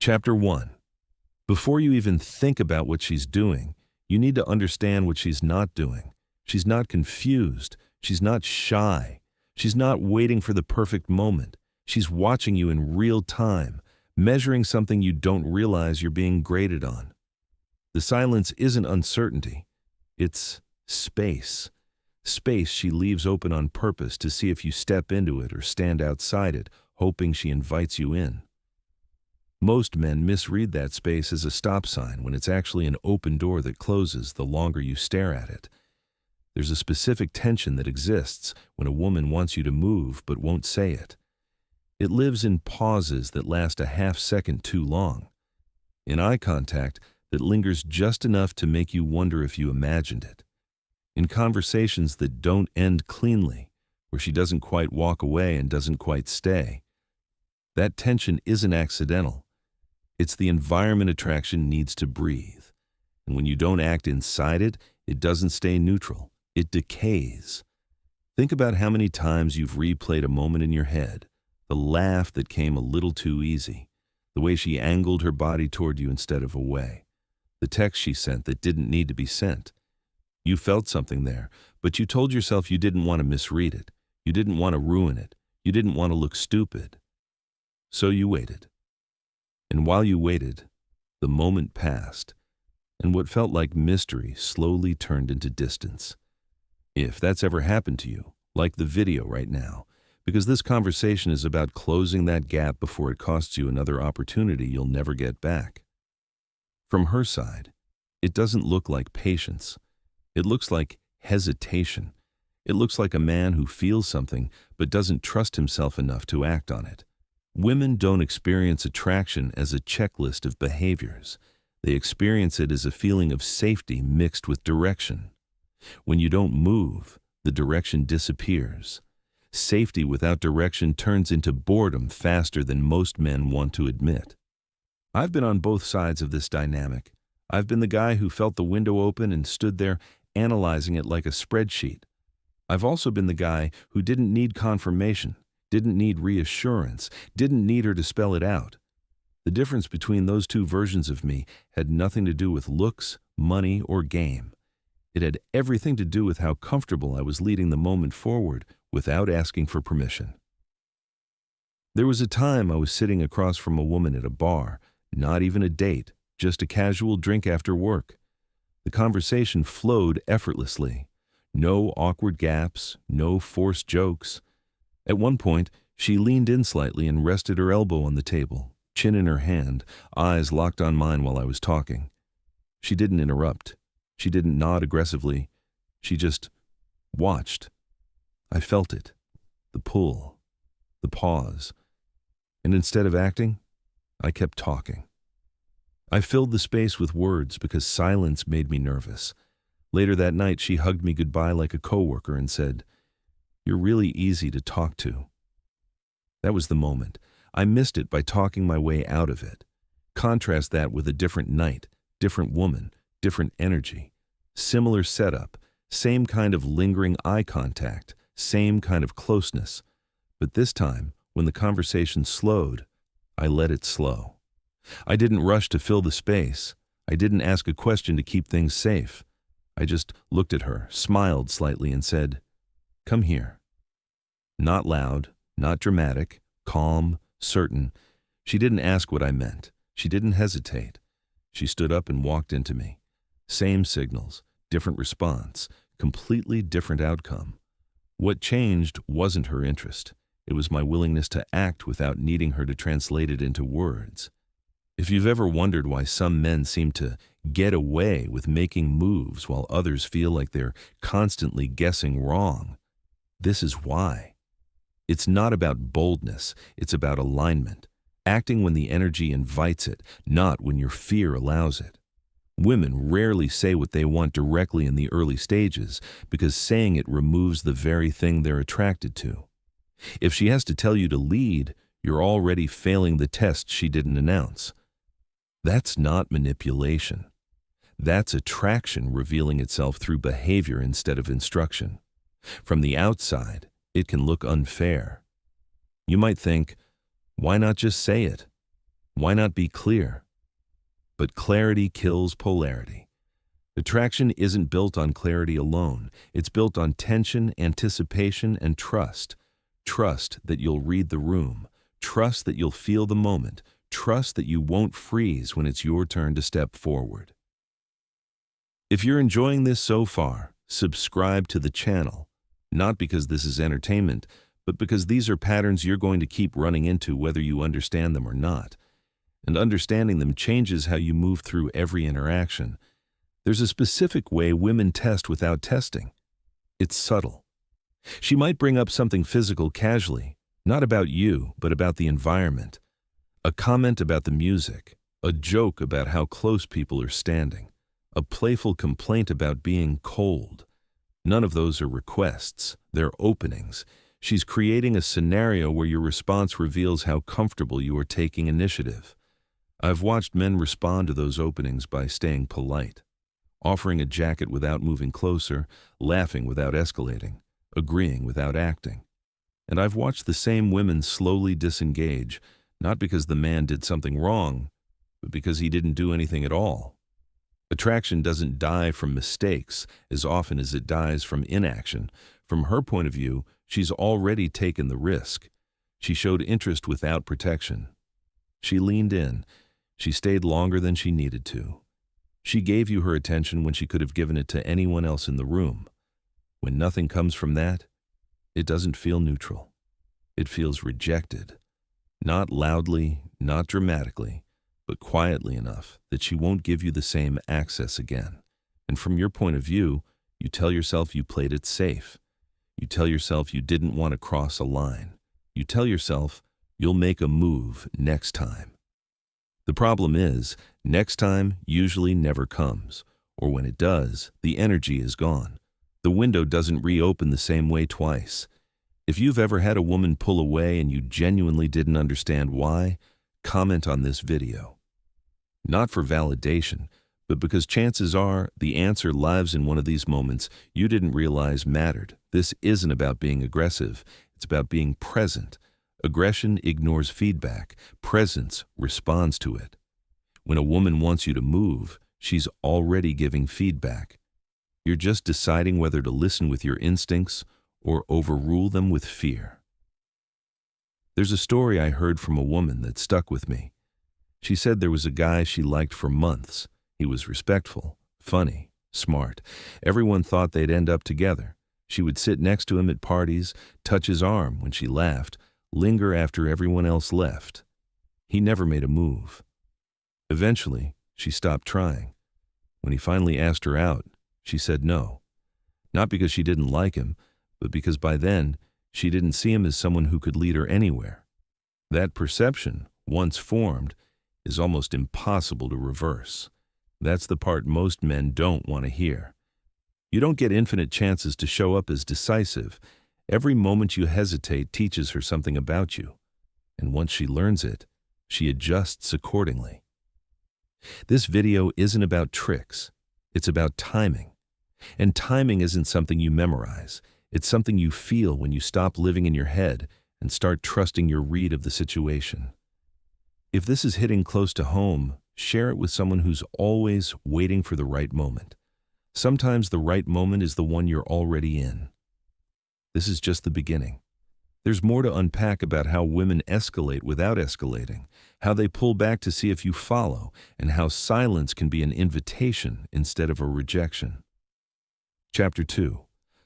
Chapter 1. Before you even think about what she's doing, you need to understand what she's not doing. She's not confused. She's not shy. She's not waiting for the perfect moment. She's watching you in real time, measuring something you don't realize you're being graded on. The silence isn't uncertainty. It's space. Space she leaves open on purpose to see if you step into it or stand outside it, hoping she invites you in. Most men misread that space as a stop sign when it's actually an open door that closes the longer you stare at it. There's a specific tension that exists when a woman wants you to move but won't say it. It lives in pauses that last a half second too long, in eye contact that lingers just enough to make you wonder if you imagined it, in conversations that don't end cleanly, where she doesn't quite walk away and doesn't quite stay. That tension isn't accidental. It's the environment attraction needs to breathe. And when you don't act inside it, it doesn't stay neutral. It decays. Think about how many times you've replayed a moment in your head, the laugh that came a little too easy, the way she angled her body toward you instead of away, the text she sent that didn't need to be sent. You felt something there, but you told yourself you didn't want to misread it. You didn't want to ruin it. You didn't want to look stupid. So you waited. And while you waited, the moment passed, and what felt like mystery slowly turned into distance. If that's ever happened to you, like the video right now, because this conversation is about closing that gap before it costs you another opportunity you'll never get back. From her side, it doesn't look like patience. It looks like hesitation. It looks like a man who feels something but doesn't trust himself enough to act on it. Women don't experience attraction as a checklist of behaviors. They experience it as a feeling of safety mixed with direction. When you don't move, the direction disappears. Safety without direction turns into boredom faster than most men want to admit. I've been on both sides of this dynamic. I've been the guy who felt the window open and stood there analyzing it like a spreadsheet. I've also been the guy who didn't need confirmation, didn't need reassurance, didn't need her to spell it out. The difference between those two versions of me had nothing to do with looks, money, or game. It had everything to do with how comfortable I was leading the moment forward without asking for permission. There was a time I was sitting across from a woman at a bar, not even a date, just a casual drink after work. The conversation flowed effortlessly. No awkward gaps, no forced jokes. At one point, she leaned in slightly and rested her elbow on the table, chin in her hand, eyes locked on mine while I was talking. She didn't interrupt. She didn't nod aggressively. She just watched. I felt it, the pull, the pause. And instead of acting, I kept talking. I filled the space with words because silence made me nervous. Later that night, she hugged me goodbye like a coworker and said, "You're really easy to talk to." That was the moment. I missed it by talking my way out of it. Contrast that with a different night, different woman, different energy. Similar setup, same kind of lingering eye contact, same kind of closeness. But this time, when the conversation slowed, I let it slow. I didn't rush to fill the space. I didn't ask a question to keep things safe. I just looked at her, smiled slightly, and said, "Come here." Not loud, not dramatic, calm, certain. She didn't ask what I meant. She didn't hesitate. She stood up and walked into me. Same signals, different response, completely different outcome. What changed wasn't her interest. It was my willingness to act without needing her to translate it into words. If you've ever wondered why some men seem to get away with making moves while others feel like they're constantly guessing wrong, this is why. It's not about boldness, it's about alignment. Acting when the energy invites it, not when your fear allows it. Women rarely say what they want directly in the early stages because saying it removes the very thing they're attracted to. If she has to tell you to lead, you're already failing the test she didn't announce. That's not manipulation. That's attraction revealing itself through behavior instead of instruction. From the outside, it can look unfair. You might think, why not just say it? Why not be clear? But clarity kills polarity. Attraction isn't built on clarity alone. It's built on tension, anticipation, and trust. Trust that you'll read the room. Trust that you'll feel the moment. Trust that you won't freeze when it's your turn to step forward. If you're enjoying this so far, subscribe to the channel. Not because this is entertainment, but because these are patterns you're going to keep running into whether you understand them or not. And understanding them changes how you move through every interaction. There's a specific way women test without testing. It's subtle. She might bring up something physical casually, not about you, but about the environment. A comment about the music, a joke about how close people are standing, a playful complaint about being cold. None of those are requests, they're openings. She's creating a scenario where your response reveals how comfortable you are taking initiative. I've watched men respond to those openings by staying polite, offering a jacket without moving closer, laughing without escalating, agreeing without acting. And I've watched the same women slowly disengage, not because the man did something wrong, but because he didn't do anything at all. Attraction doesn't die from mistakes as often as it dies from inaction. From her point of view, she's already taken the risk. She showed interest without protection. She leaned in. She stayed longer than she needed to. She gave you her attention when she could have given it to anyone else in the room. When nothing comes from that, it doesn't feel neutral. It feels rejected. Not loudly, not dramatically, but quietly enough that she won't give you the same access again. And from your point of view, you tell yourself you played it safe. You tell yourself you didn't want to cross a line. You tell yourself you'll make a move next time. The problem is, next time usually never comes, or when it does, the energy is gone. The window doesn't reopen the same way twice. If you've ever had a woman pull away and you genuinely didn't understand why, comment on this video. Not for validation, but because chances are the answer lies in one of these moments you didn't realize mattered. This isn't about being aggressive, it's about being present. Aggression ignores feedback. Presence responds to it. When a woman wants you to move, she's already giving feedback. You're just deciding whether to listen with your instincts or overrule them with fear. There's a story I heard from a woman that stuck with me. She said there was a guy she liked for months. He was respectful, funny, smart. Everyone thought they'd end up together. She would sit next to him at parties, touch his arm when she laughed, linger after everyone else left. He never made a move. Eventually, she stopped trying. When he finally asked her out, she said no. Not because she didn't like him, but because by then, she didn't see him as someone who could lead her anywhere. That perception, once formed, is almost impossible to reverse. That's the part most men don't want to hear. You don't get infinite chances to show up as decisive. Every moment you hesitate teaches her something about you. And once she learns it, she adjusts accordingly. This video isn't about tricks. It's about timing. And timing isn't something you memorize. It's something you feel when you stop living in your head and start trusting your read of the situation. If this is hitting close to home, share it with someone who's always waiting for the right moment. Sometimes the right moment is the one you're already in. This is just the beginning. There's more to unpack about how women escalate without escalating, how they pull back to see if you follow, and how silence can be an invitation instead of a rejection. Chapter 2.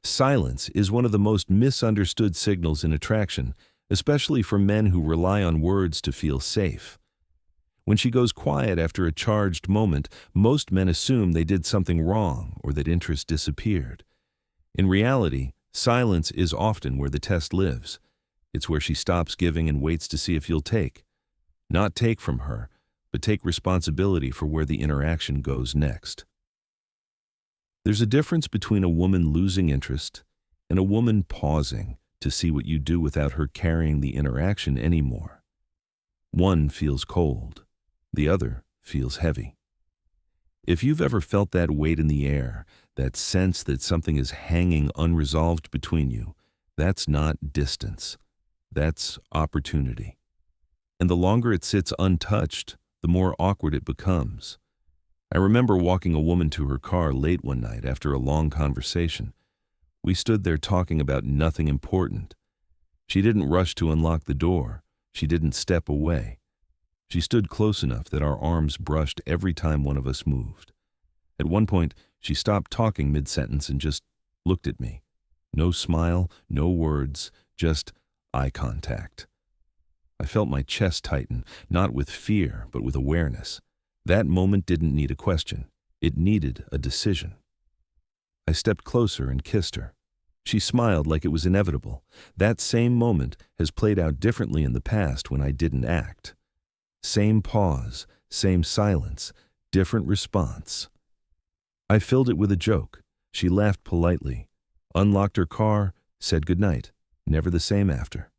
Silence is one of the most misunderstood signals in attraction, especially for men who rely on words to feel safe. When she goes quiet after a charged moment, most men assume they did something wrong or that interest disappeared. In reality, silence is often where the test lives. It's where she stops giving and waits to see if you'll take. Not take from her, but take responsibility for where the interaction goes next. There's a difference between a woman losing interest and a woman pausing to see what you do without her carrying the interaction anymore. One feels cold, the other feels heavy. If you've ever felt that weight in the air, that sense that something is hanging unresolved between you, that's not distance. That's opportunity. And the longer it sits untouched, the more awkward it becomes. I remember walking a woman to her car late one night after a long conversation. We stood there talking about nothing important. She didn't rush to unlock the door. She didn't step away. She stood close enough that our arms brushed every time one of us moved. At one point, she stopped talking mid-sentence and just looked at me. No smile, no words, just eye contact. I felt my chest tighten, not with fear, but with awareness. That moment didn't need a question. It needed a decision. I stepped closer and kissed her. She smiled like it was inevitable. That same moment has played out differently in the past when I didn't act. Same pause, same silence, different response. I filled it with a joke. She laughed politely, unlocked her car, said goodnight, never the same after.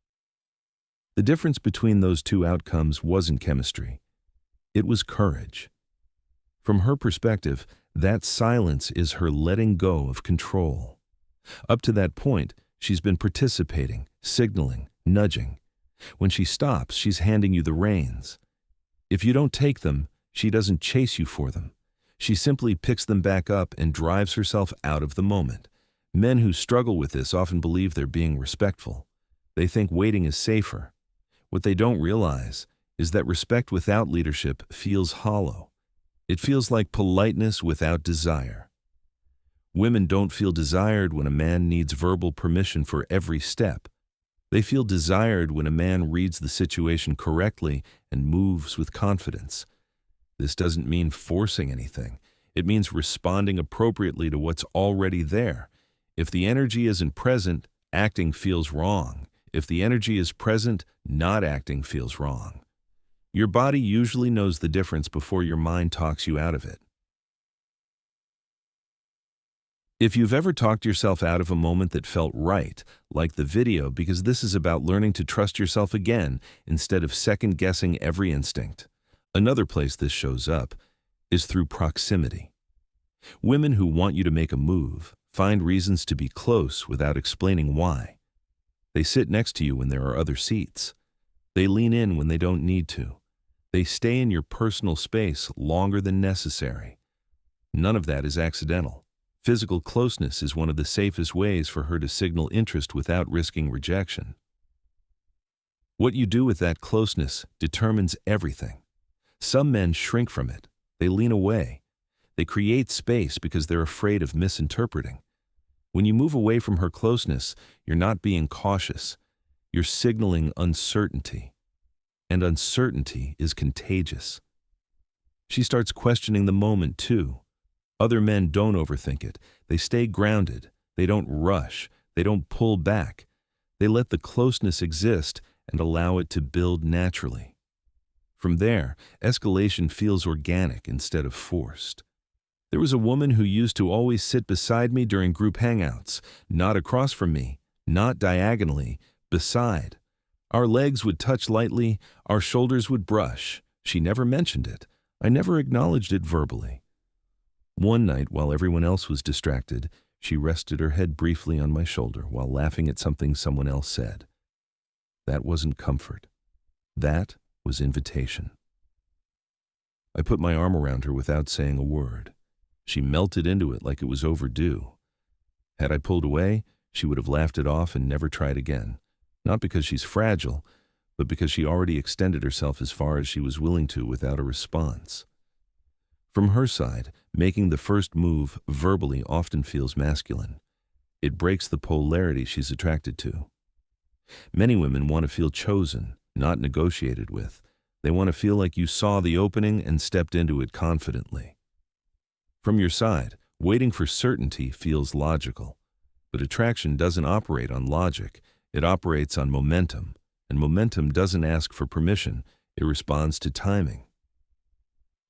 The difference between those two outcomes wasn't chemistry. It was courage. From her perspective, that silence is her letting go of control. Up to that point, she's been participating, signaling, nudging. When she stops, she's handing you the reins. If you don't take them, she doesn't chase you for them. She simply picks them back up and drives herself out of the moment. Men who struggle with this often believe they're being respectful. They think waiting is safer. What they don't realize is that respect without leadership feels hollow. It feels like politeness without desire. Women don't feel desired when a man needs verbal permission for every step. They feel desired when a man reads the situation correctly and moves with confidence. This doesn't mean forcing anything. It means responding appropriately to what's already there. If the energy isn't present, acting feels wrong. If the energy is present, not acting feels wrong. Your body usually knows the difference before your mind talks you out of it. If you've ever talked yourself out of a moment that felt right, like the video, because this is about learning to trust yourself again instead of second-guessing every instinct. Another place this shows up is through proximity. Women who want you to make a move find reasons to be close without explaining why. They sit next to you when there are other seats. They lean in when they don't need to. They stay in your personal space longer than necessary. None of that is accidental. Physical closeness is one of the safest ways for her to signal interest without risking rejection. What you do with that closeness determines everything. Some men shrink from it. They lean away. They create space because they're afraid of misinterpreting. When you move away from her closeness, you're not being cautious. You're signaling uncertainty. And uncertainty is contagious. She starts questioning the moment, too. Other men don't overthink it. They stay grounded. They don't rush. They don't pull back. They let the closeness exist and allow it to build naturally. From there, escalation feels organic instead of forced. There was a woman who used to always sit beside me during group hangouts, not across from me, not diagonally, beside. Our legs would touch lightly, our shoulders would brush. She never mentioned it. I never acknowledged it verbally. One night, while everyone else was distracted, she rested her head briefly on my shoulder while laughing at something someone else said. That wasn't comfort. That was invitation. I put my arm around her without saying a word. She melted into it like it was overdue. Had I pulled away, she would have laughed it off and never tried again. Not because she's fragile, but because she already extended herself as far as she was willing to without a response. From her side, making the first move verbally often feels masculine. It breaks the polarity she's attracted to. Many women want to feel chosen, not negotiated with. They want to feel like you saw the opening and stepped into it confidently. From your side, waiting for certainty feels logical. But attraction doesn't operate on logic. It operates on momentum. And momentum doesn't ask for permission. It responds to timing.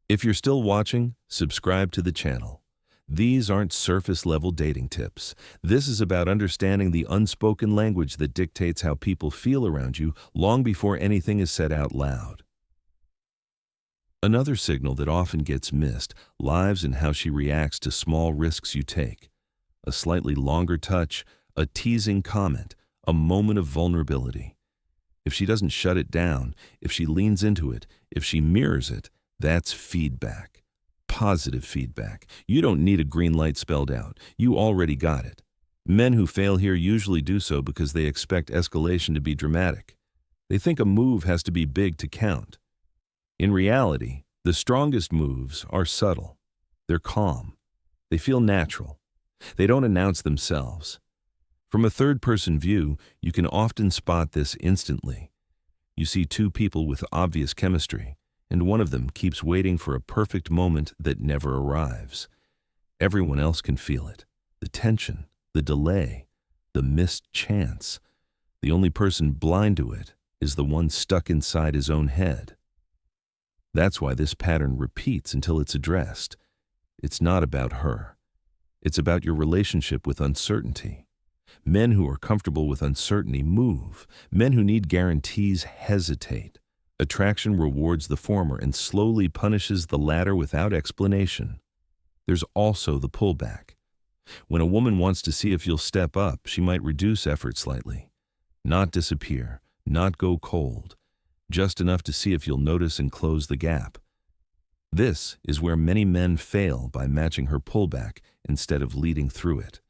If you're still watching, subscribe to the channel. These aren't surface-level dating tips. This is about understanding the unspoken language that dictates how people feel around you long before anything is said out loud. Another signal that often gets missed lies in how she reacts to small risks you take. A slightly longer touch, a teasing comment, a moment of vulnerability. If she doesn't shut it down, if she leans into it, if she mirrors it, that's feedback. Positive feedback. You don't need a green light spelled out. You already got it. Men who fail here usually do so because they expect escalation to be dramatic. They think a move has to be big to count. In reality, the strongest moves are subtle. They're calm. They feel natural. They don't announce themselves. From a third-person view, you can often spot this instantly. You see two people with obvious chemistry, and one of them keeps waiting for a perfect moment that never arrives. Everyone else can feel it. The tension, the delay, the missed chance. The only person blind to it is the one stuck inside his own head. That's why this pattern repeats until it's addressed. It's not about her. It's about your relationship with uncertainty. Men who are comfortable with uncertainty move. Men who need guarantees hesitate. Attraction rewards the former and slowly punishes the latter without explanation. There's also the pullback. When a woman wants to see if you'll step up, she might reduce effort slightly. Not disappear, not go cold. Just enough to see if you'll notice and close the gap. This is where many men fail by matching her pullback instead of leading through it.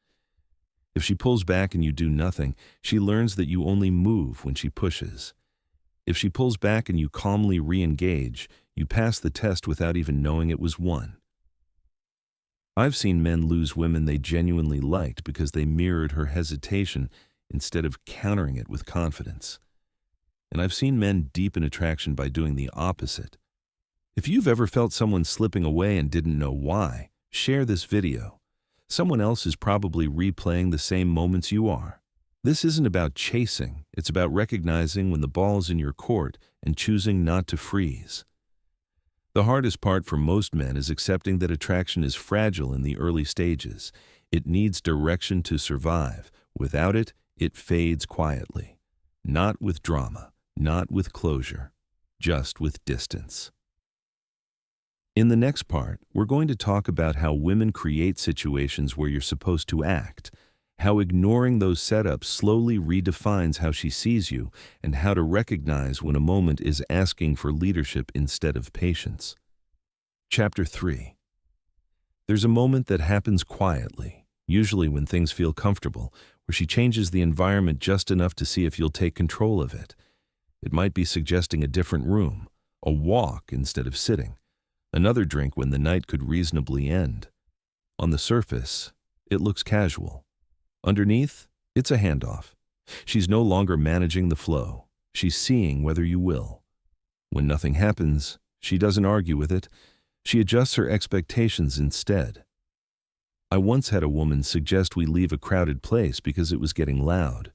If she pulls back and you do nothing, she learns that you only move when she pushes. If she pulls back and you calmly re-engage, you pass the test without even knowing it was won. I've seen men lose women they genuinely liked because they mirrored her hesitation instead of countering it with confidence. And I've seen men deepen attraction by doing the opposite. If you've ever felt someone slipping away and didn't know why, share this video. Someone else is probably replaying the same moments you are. This isn't about chasing, it's about recognizing when the ball's in your court and choosing not to freeze. The hardest part for most men is accepting that attraction is fragile in the early stages. It needs direction to survive. Without it, it fades quietly. Not with drama, not with closure, just with distance. In the next part, we're going to talk about how women create situations where you're supposed to act, how ignoring those setups slowly redefines how she sees you, and how to recognize when a moment is asking for leadership instead of patience. Chapter 3. There's a moment that happens quietly, usually when things feel comfortable, where she changes the environment just enough to see if you'll take control of it. It might be suggesting a different room, a walk instead of sitting, another drink when the night could reasonably end. On the surface, it looks casual. Underneath, it's a handoff. She's no longer managing the flow. She's seeing whether you will. When nothing happens, she doesn't argue with it. She adjusts her expectations instead. I once had a woman suggest we leave a crowded place because it was getting loud,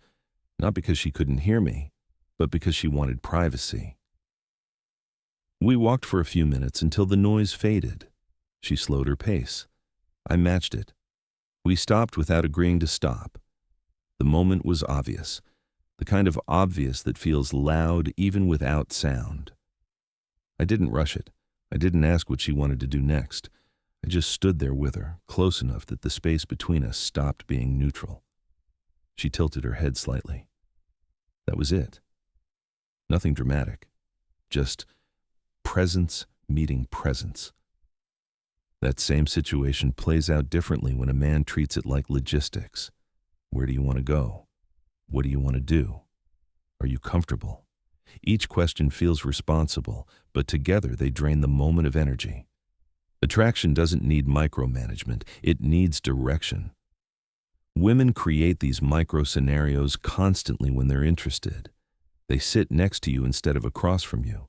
not because she couldn't hear me, but because she wanted privacy. We walked for a few minutes until the noise faded. She slowed her pace. I matched it. We stopped without agreeing to stop. The moment was obvious, the kind of obvious that feels loud even without sound. I didn't rush it. I didn't ask what she wanted to do next. I just stood there with her, close enough that the space between us stopped being neutral. She tilted her head slightly. That was it. Nothing dramatic. Just presence meeting presence. That same situation plays out differently when a man treats it like logistics. Where do you want to go? What do you want to do? Are you comfortable? Each question feels responsible, but together they drain the moment of energy. Attraction doesn't need micromanagement, it needs direction. Women create these micro scenarios constantly when they're interested. They sit next to you instead of across from you.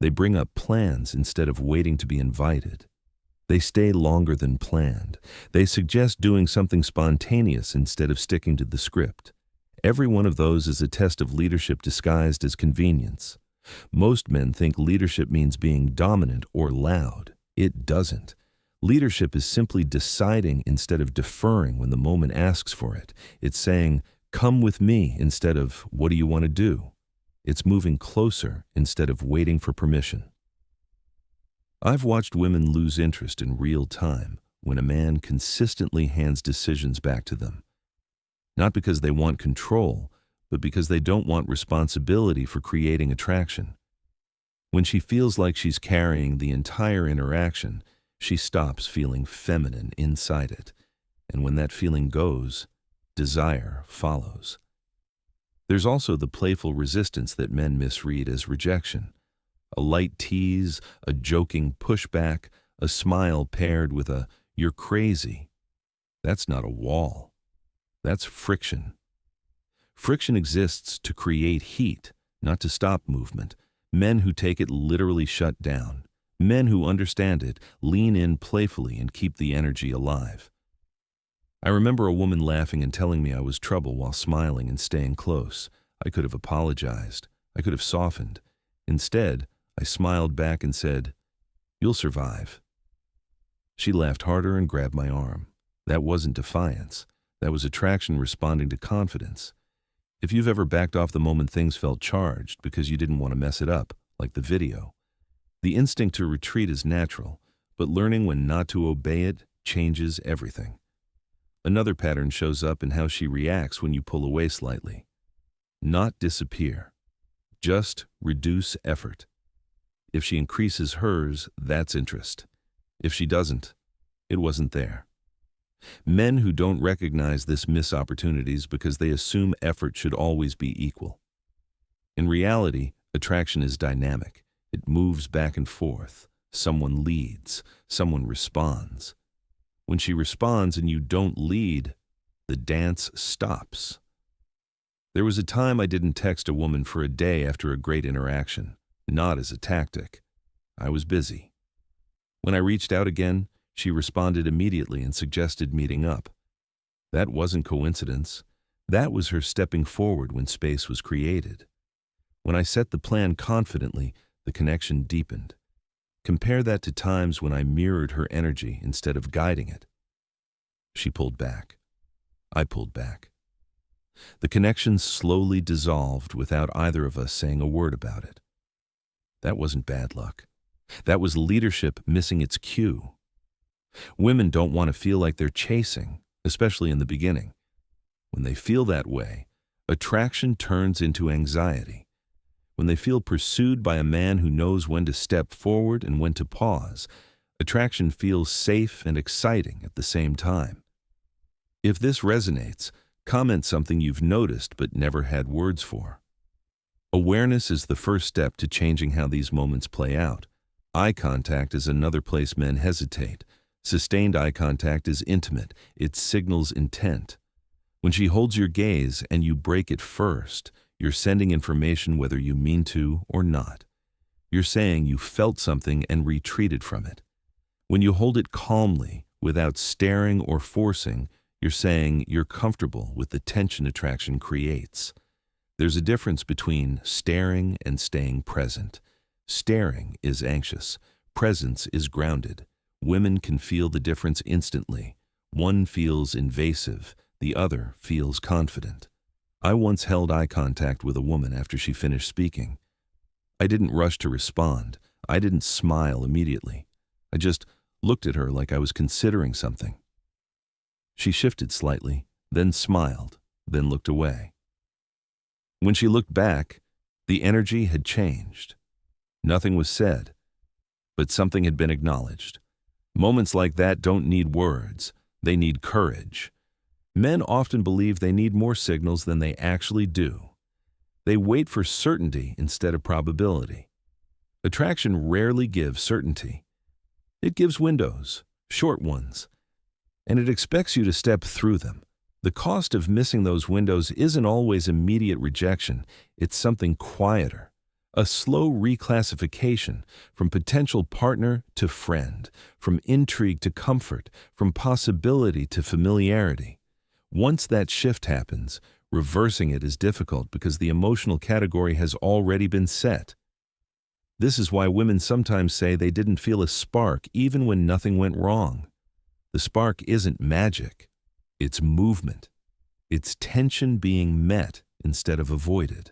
They bring up plans instead of waiting to be invited. They stay longer than planned. They suggest doing something spontaneous instead of sticking to the script. Every one of those is a test of leadership disguised as convenience. Most men think leadership means being dominant or loud. It doesn't. Leadership is simply deciding instead of deferring when the moment asks for it. It's saying, "Come with me," instead of, "What do you want to do?" It's moving closer instead of waiting for permission. I've watched women lose interest in real time when a man consistently hands decisions back to them. Not because they want control, but because they don't want responsibility for creating attraction. When she feels like she's carrying the entire interaction, she stops feeling feminine inside it. And when that feeling goes, desire follows. There's also the playful resistance that men misread as rejection. A light tease, a joking pushback, a smile paired with a "you're crazy." That's not a wall. That's friction. Friction exists to create heat, not to stop movement. Men who take it literally shut down. Men who understand it lean in playfully and keep the energy alive. I remember a woman laughing and telling me I was trouble while smiling and staying close. I could have apologized. I could have softened. Instead, I smiled back and said, "You'll survive." She laughed harder and grabbed my arm. That wasn't defiance. That was attraction responding to confidence. If you've ever backed off the moment things felt charged because you didn't want to mess it up, like the video, the instinct to retreat is natural, but learning when not to obey it changes everything. Another pattern shows up in how she reacts when you pull away slightly. Not disappear. Just reduce effort. If she increases hers, that's interest. If she doesn't, it wasn't there. Men who don't recognize this miss opportunities because they assume effort should always be equal. In reality, attraction is dynamic. It moves back and forth. Someone leads, someone responds. When she responds and you don't lead, the dance stops. There was a time I didn't text a woman for a day after a great interaction, not as a tactic. I was busy. When I reached out again, she responded immediately and suggested meeting up. That wasn't coincidence. That was her stepping forward when space was created. When I set the plan confidently, the connection deepened. Compare that to times when I mirrored her energy instead of guiding it. She pulled back. I pulled back. The connection slowly dissolved without either of us saying a word about it. That wasn't bad luck. That was leadership missing its cue. Women don't want to feel like they're chasing, especially in the beginning. When they feel that way, attraction turns into anxiety. When they feel pursued by a man who knows when to step forward and when to pause, attraction feels safe and exciting at the same time. If this resonates, comment something you've noticed but never had words for. Awareness is the first step to changing how these moments play out. Eye contact is another place men hesitate. Sustained eye contact is intimate. It signals intent. When she holds your gaze and you break it first, you're sending information whether you mean to or not. You're saying you felt something and retreated from it. When you hold it calmly, without staring or forcing, you're saying you're comfortable with the tension attraction creates. There's a difference between staring and staying present. Staring is anxious. Presence is grounded. Women can feel the difference instantly. One feels invasive, the other feels confident. I once held eye contact with a woman after she finished speaking. I didn't rush to respond. I didn't smile immediately. I just looked at her like I was considering something. She shifted slightly, then smiled, then looked away. When she looked back, the energy had changed. Nothing was said, but something had been acknowledged. Moments like that don't need words. They need courage. Men often believe they need more signals than they actually do. They wait for certainty instead of probability. Attraction rarely gives certainty. It gives windows, short ones, and it expects you to step through them. The cost of missing those windows isn't always immediate rejection. It's something quieter. A slow reclassification from potential partner to friend, from intrigue to comfort, from possibility to familiarity. Once that shift happens, reversing it is difficult because the emotional category has already been set. This is why women sometimes say they didn't feel a spark even when nothing went wrong. The spark isn't magic. It's movement. It's tension being met instead of avoided.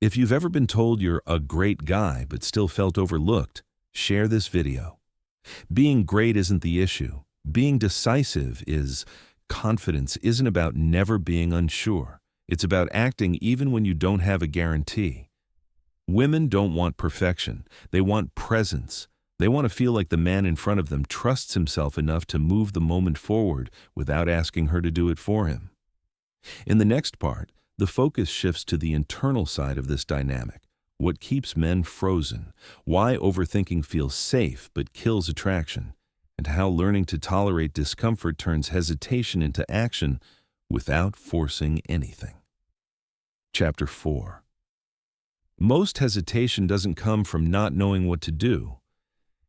If you've ever been told you're a great guy but still felt overlooked, share this video. Being great isn't the issue. Being decisive is. Confidence isn't about never being unsure. It's about acting even when you don't have a guarantee. Women don't want perfection. They want presence. They want to feel like the man in front of them trusts himself enough to move the moment forward without asking her to do it for him. In the next part, the focus shifts to the internal side of this dynamic. What keeps men frozen, why overthinking feels safe but kills attraction, and how learning to tolerate discomfort turns hesitation into action without forcing anything. Chapter 4. Most hesitation doesn't come from not knowing what to do.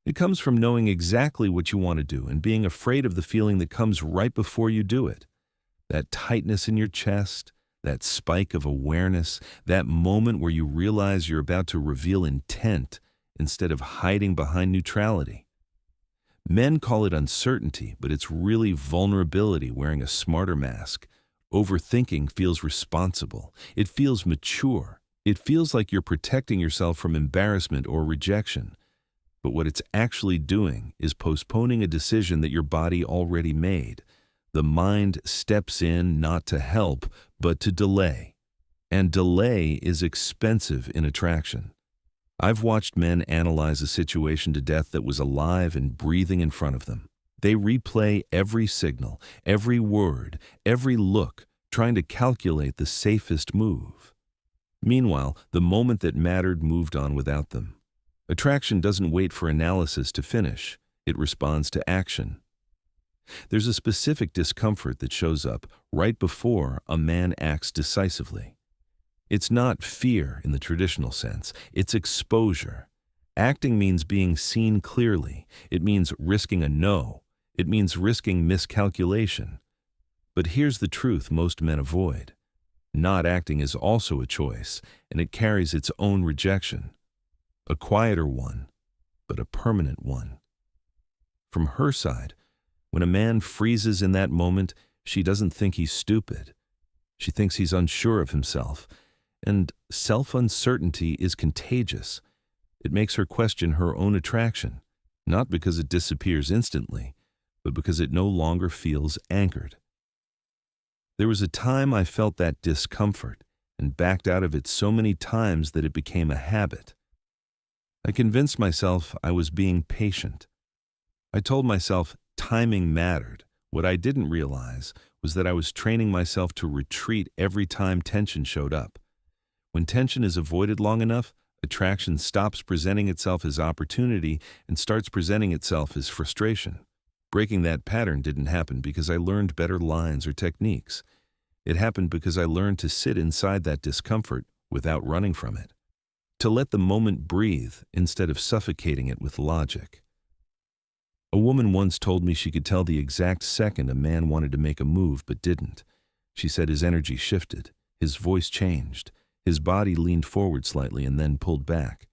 It comes from knowing exactly what you want to do and being afraid of the feeling that comes right before you do it. That tightness in your chest, that spike of awareness, that moment where you realize you're about to reveal intent instead of hiding behind neutrality. Men call it uncertainty, but it's really vulnerability wearing a smarter mask. Overthinking feels responsible. It feels mature. It feels like you're protecting yourself from embarrassment or rejection. But what it's actually doing is postponing a decision that your body already made. The mind steps in not to help, but to delay. And delay is expensive in attraction. I've watched men analyze a situation to death that was alive and breathing in front of them. They replay every signal, every word, every look, trying to calculate the safest move. Meanwhile, the moment that mattered moved on without them. Attraction doesn't wait for analysis to finish. It responds to action. There's a specific discomfort that shows up right before a man acts decisively. It's not fear in the traditional sense. It's exposure. Acting means being seen clearly. It means risking a no. It means risking miscalculation. But here's the truth most men avoid. Not acting is also a choice, and it carries its own rejection. A quieter one, but a permanent one. From her side, when a man freezes in that moment, she doesn't think he's stupid. She thinks he's unsure of himself, and self-uncertainty is contagious. It makes her question her own attraction, not because it disappears instantly, but because it no longer feels anchored. There was a time I felt that discomfort and backed out of it so many times that it became a habit. I convinced myself I was being patient. I told myself timing mattered. What I didn't realize was that I was training myself to retreat every time tension showed up. When tension is avoided long enough, attraction stops presenting itself as opportunity and starts presenting itself as frustration. Breaking that pattern didn't happen because I learned better lines or techniques. It happened because I learned to sit inside that discomfort without running from it. To let the moment breathe instead of suffocating it with logic. A woman once told me she could tell the exact second a man wanted to make a move but didn't. She said his energy shifted, his voice changed, his body leaned forward slightly and then pulled back.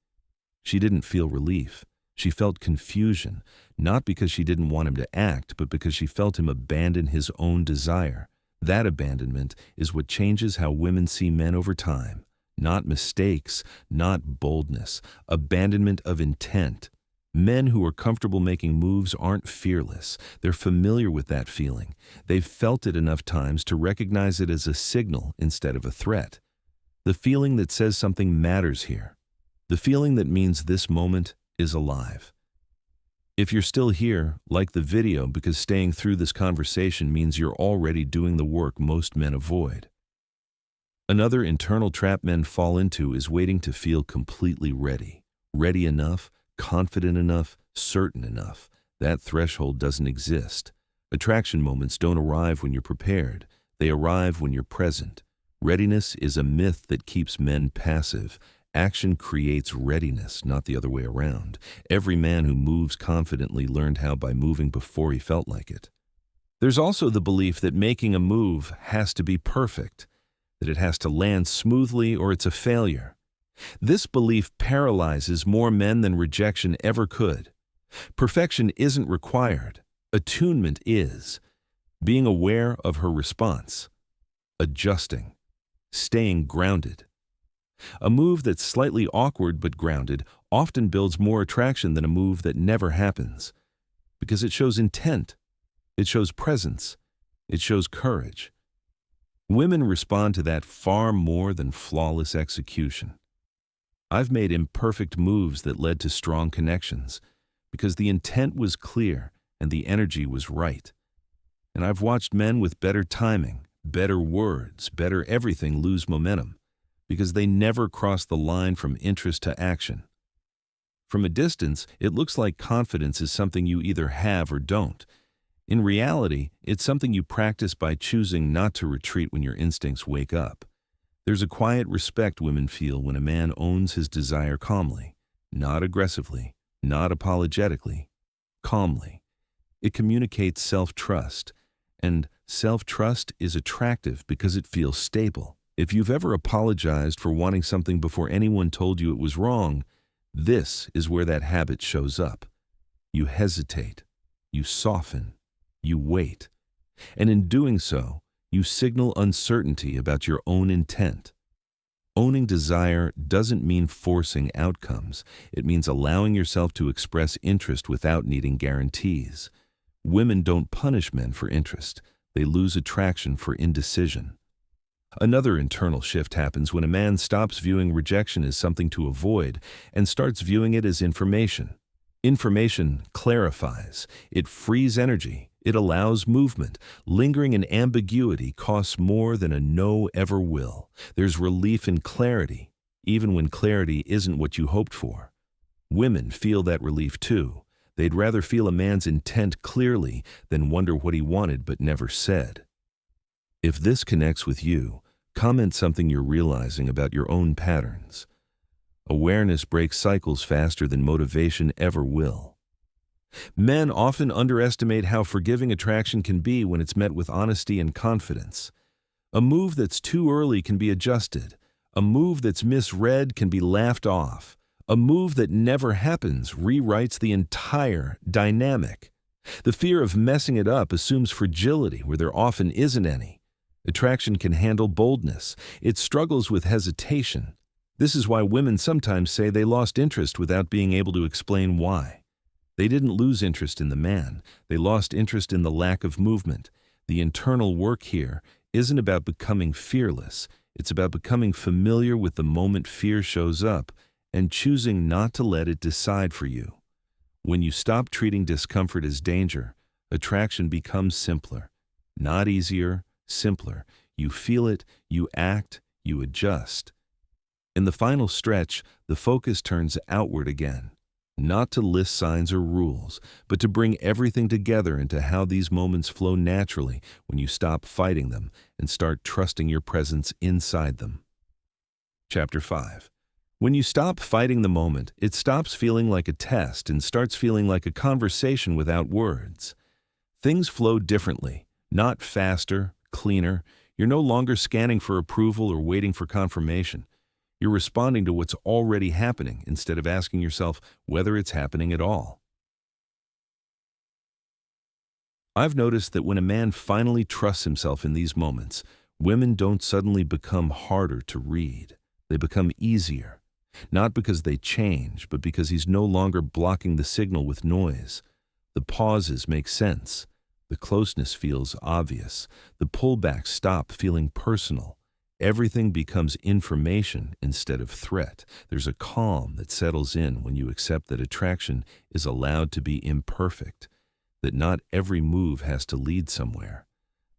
She didn't feel relief. She felt confusion, not because she didn't want him to act, but because she felt him abandon his own desire. That abandonment is what changes how women see men over time. Not mistakes, not boldness, abandonment of intent. Men who are comfortable making moves aren't fearless. They're familiar with that feeling. They've felt it enough times to recognize it as a signal instead of a threat. The feeling that says something matters here. The feeling that means this moment is alive. If you're still here, like the video, because staying through this conversation means you're already doing the work most men avoid. Another internal trap men fall into is waiting to feel completely ready. Ready enough, confident enough, certain enough. That threshold doesn't exist. Attraction moments don't arrive when you're prepared. They arrive when you're present. Readiness is a myth that keeps men passive. Action creates readiness, not the other way around. Every man who moves confidently learned how by moving before he felt like it. There's also the belief that making a move has to be perfect, that it has to land smoothly or it's a failure. This belief paralyzes more men than rejection ever could. Perfection isn't required. Attunement is. Being aware of her response. Adjusting. Staying grounded. A move that's slightly awkward but grounded often builds more attraction than a move that never happens. Because it shows intent. It shows presence. It shows courage. Women respond to that far more than flawless execution. I've made imperfect moves that led to strong connections because the intent was clear and the energy was right. And I've watched men with better timing, better words, better everything lose momentum because they never cross the line from interest to action. From a distance, it looks like confidence is something you either have or don't. In reality, it's something you practice by choosing not to retreat when your instincts wake up. There's a quiet respect women feel when a man owns his desire calmly, not aggressively, not apologetically, calmly. It communicates self-trust, and self-trust is attractive because it feels stable. If you've ever apologized for wanting something before anyone told you it was wrong, this is where that habit shows up. You hesitate, you soften, you wait, and in doing so, you signal uncertainty about your own intent. Owning desire doesn't mean forcing outcomes. It means allowing yourself to express interest without needing guarantees. Women don't punish men for interest. They lose attraction for indecision. Another internal shift happens when a man stops viewing rejection as something to avoid and starts viewing it as information. Information clarifies. It frees energy. It allows movement. Lingering in ambiguity costs more than a no ever will. There's relief in clarity, even when clarity isn't what you hoped for. Women feel that relief too. They'd rather feel a man's intent clearly than wonder what he wanted but never said. If this connects with you, comment something you're realizing about your own patterns. Awareness breaks cycles faster than motivation ever will. Men often underestimate how forgiving attraction can be when it's met with honesty and confidence. A move that's too early can be adjusted. A move that's misread can be laughed off. A move that never happens rewrites the entire dynamic. The fear of messing it up assumes fragility where there often isn't any. Attraction can handle boldness. It struggles with hesitation. This is why women sometimes say they lost interest without being able to explain why. They didn't lose interest in the man. They lost interest in the lack of movement. The internal work here isn't about becoming fearless. It's about becoming familiar with the moment fear shows up and choosing not to let it decide for you. When you stop treating discomfort as danger, attraction becomes simpler. Not easier, simpler. You feel it, you act, you adjust. In the final stretch, the focus turns outward again. Not to list signs or rules, but to bring everything together into how these moments flow naturally when you stop fighting them and start trusting your presence inside them. Chapter 5. When you stop fighting the moment, it stops feeling like a test and starts feeling like a conversation without words. Things flow differently, not faster, cleaner. You're no longer scanning for approval or waiting for confirmation. You're responding to what's already happening instead of asking yourself whether it's happening at all. I've noticed that when a man finally trusts himself in these moments, women don't suddenly become harder to read. They become easier. Not because they change, but because he's no longer blocking the signal with noise. The pauses make sense. The closeness feels obvious. The pullbacks stop feeling personal. Everything becomes information instead of threat. There's a calm that settles in when you accept that attraction is allowed to be imperfect, that not every move has to lead somewhere,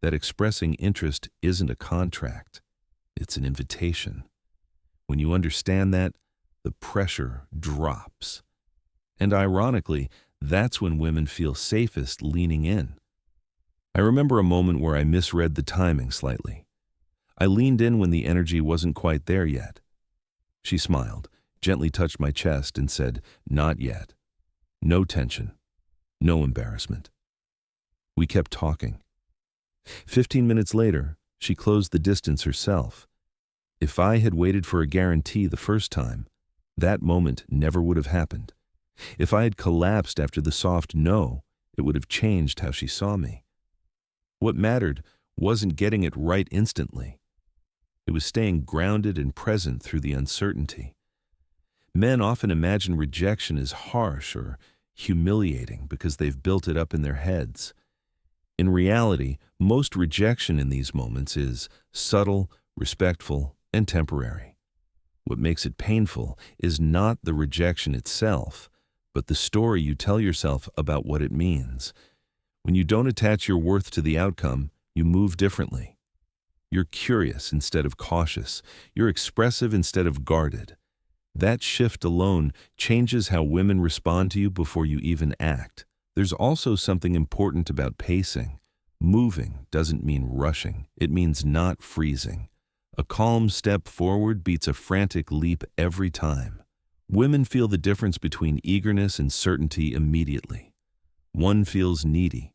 that expressing interest isn't a contract, it's an invitation. When you understand that, the pressure drops. And ironically, that's when women feel safest leaning in. I remember a moment where I misread the timing slightly. I leaned in when the energy wasn't quite there yet. She smiled, gently touched my chest, and said, "Not yet." No tension, no embarrassment. We kept talking. 15 minutes later, she closed the distance herself. If I had waited for a guarantee the first time, that moment never would have happened. If I had collapsed after the soft no, it would have changed how she saw me. What mattered wasn't getting it right instantly. It was staying grounded and present through the uncertainty. Men often imagine rejection as harsh or humiliating because they've built it up in their heads. In reality, most rejection in these moments is subtle, respectful, and temporary. What makes it painful is not the rejection itself, but the story you tell yourself about what it means. When you don't attach your worth to the outcome, you move differently. You're curious instead of cautious. You're expressive instead of guarded. That shift alone changes how women respond to you before you even act. There's also something important about pacing. Moving doesn't mean rushing. It means not freezing. A calm step forward beats a frantic leap every time. Women feel the difference between eagerness and certainty immediately. One feels needy,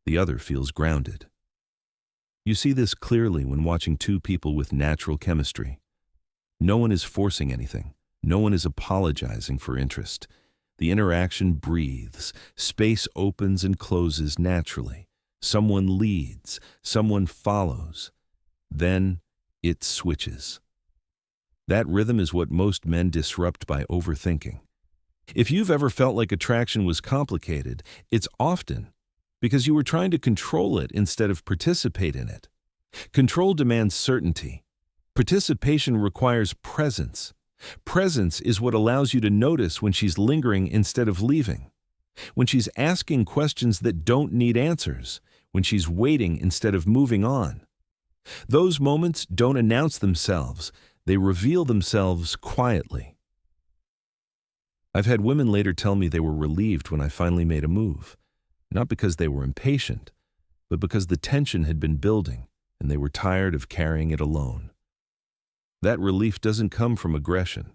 the other feels grounded. You see this clearly when watching two people with natural chemistry. No one is forcing anything. No one is apologizing for interest. The interaction breathes. Space opens and closes naturally. Someone leads. Someone follows. Then it switches. That rhythm is what most men disrupt by overthinking. If you've ever felt like attraction was complicated, it's often because you were trying to control it instead of participate in it. Control demands certainty. Participation requires presence. Presence is what allows you to notice when she's lingering instead of leaving, when she's asking questions that don't need answers, when she's waiting instead of moving on. Those moments don't announce themselves. They reveal themselves quietly. I've had women later tell me they were relieved when I finally made a move, not because they were impatient, but because the tension had been building and they were tired of carrying it alone. That relief doesn't come from aggression.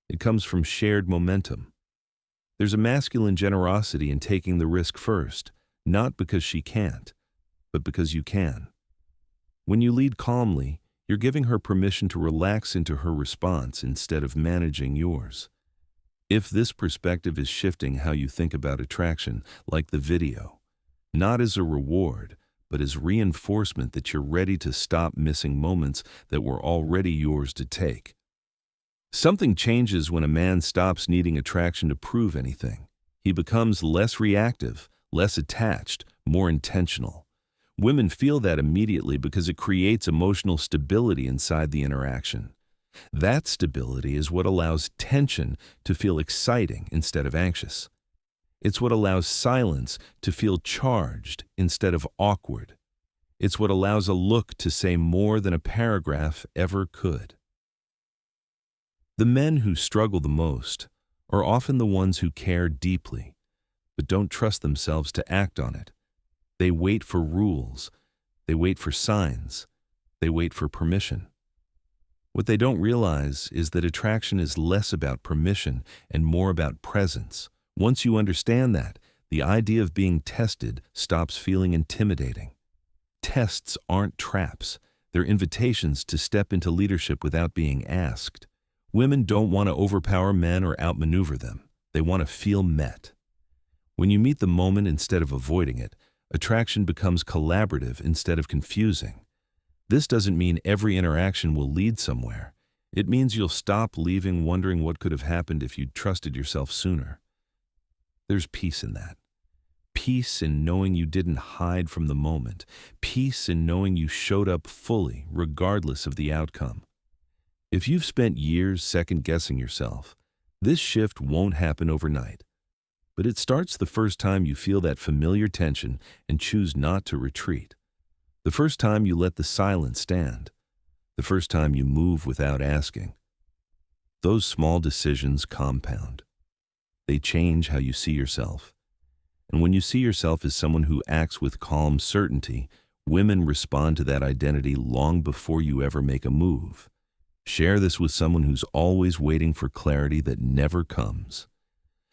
It comes from shared momentum. There's a masculine generosity in taking the risk first, not because she can't, but because you can. When you lead calmly, you're giving her permission to relax into her response instead of managing yours. If this perspective is shifting how you think about attraction, like the video, not as a reward, but as reinforcement that you're ready to stop missing moments that were already yours to take. Something changes when a man stops needing attraction to prove anything. He becomes less reactive, less attached, more intentional. Women feel that immediately because it creates emotional stability inside the interaction. That stability is what allows tension to feel exciting instead of anxious. It's what allows silence to feel charged instead of awkward. It's what allows a look to say more than a paragraph ever could. The men who struggle the most are often the ones who care deeply, but don't trust themselves to act on it. They wait for rules. They wait for signs. They wait for permission. What they don't realize is that attraction is less about permission and more about presence. Once you understand that, the idea of being tested stops feeling intimidating. Tests aren't traps. They're invitations to step into leadership without being asked. Women don't want to overpower men or outmaneuver them. They want to feel met. When you meet the moment instead of avoiding it, attraction becomes collaborative instead of confusing. This doesn't mean every interaction will lead somewhere. It means you'll stop leaving wondering what could have happened if you'd trusted yourself sooner. There's peace in that. Peace in knowing you didn't hide from the moment. Peace in knowing you showed up fully, regardless of the outcome. If you've spent years second-guessing yourself, this shift won't happen overnight. But it starts the first time you feel that familiar tension and choose not to retreat. The first time you let the silence stand. The first time you move without asking. Those small decisions compound. They change how you see yourself. And when you see yourself as someone who acts with calm certainty, women respond to that identity long before you ever make a move. Share this with someone who's always waiting for clarity that never comes.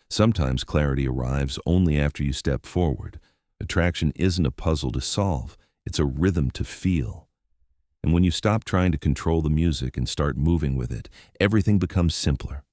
Sometimes clarity arrives only after you step forward. Attraction isn't a puzzle to solve, it's a rhythm to feel. And when you stop trying to control the music and start moving with it, everything becomes simpler.